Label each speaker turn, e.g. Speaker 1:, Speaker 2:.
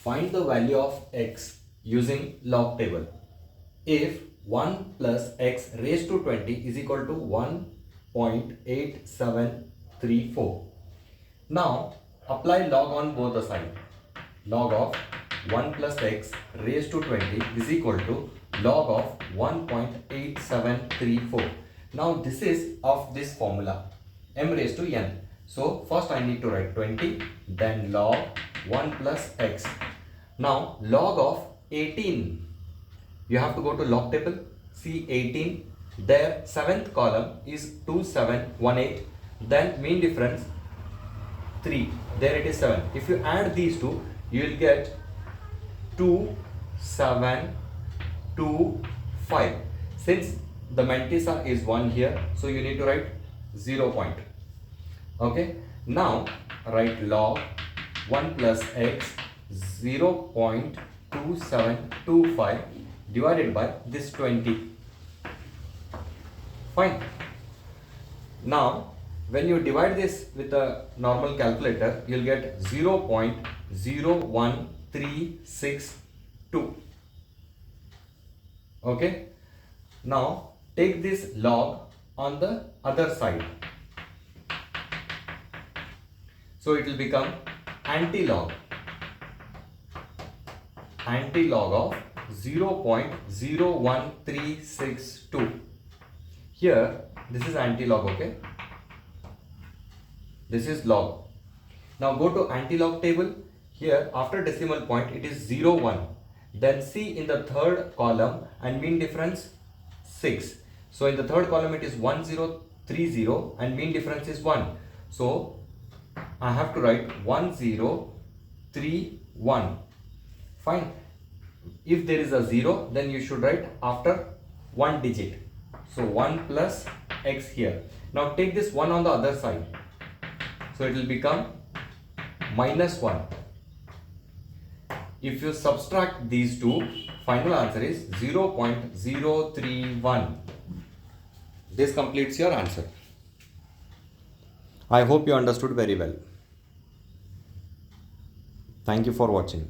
Speaker 1: Find the value of x using log table. If 1 plus x raised to 20 is equal to 1.8734. Now apply log on both the sides. Log of 1 plus x raised to 20 is equal to log of 1.8734. Now this is of this formula m raised to n. So first I need to write 20, then log 1 plus x. Now log of 18. You have to go to log table. See 18. Their seventh column is 2718. Then mean difference 3. There it is 7. If you add these two, you will get 2725. Since the mantissa is 1 here, so you need to write 0 point. Okay. Now write log 1 plus x 0.2725 divided by this 20. Fine. Now when you divide this with a normal calculator, you will get 0.01362. Okay. Now take this log on the other side. So it will become antilog of 0.01362. Here this is antilog, okay? This is log. Now go to antilog table. Here after decimal point it is 0, 1. Then see in the third column and mean difference 6. So in the third column it is 1030 and mean difference is 1. So I have to write 1031. Fine. If there is a 0, then you should write after one digit. So 1 plus x here. Now take this 1 on the other side. So it will become minus 1. If you subtract these two, final answer is 0.031. This completes your answer. I hope you understood very well. Thank you for watching.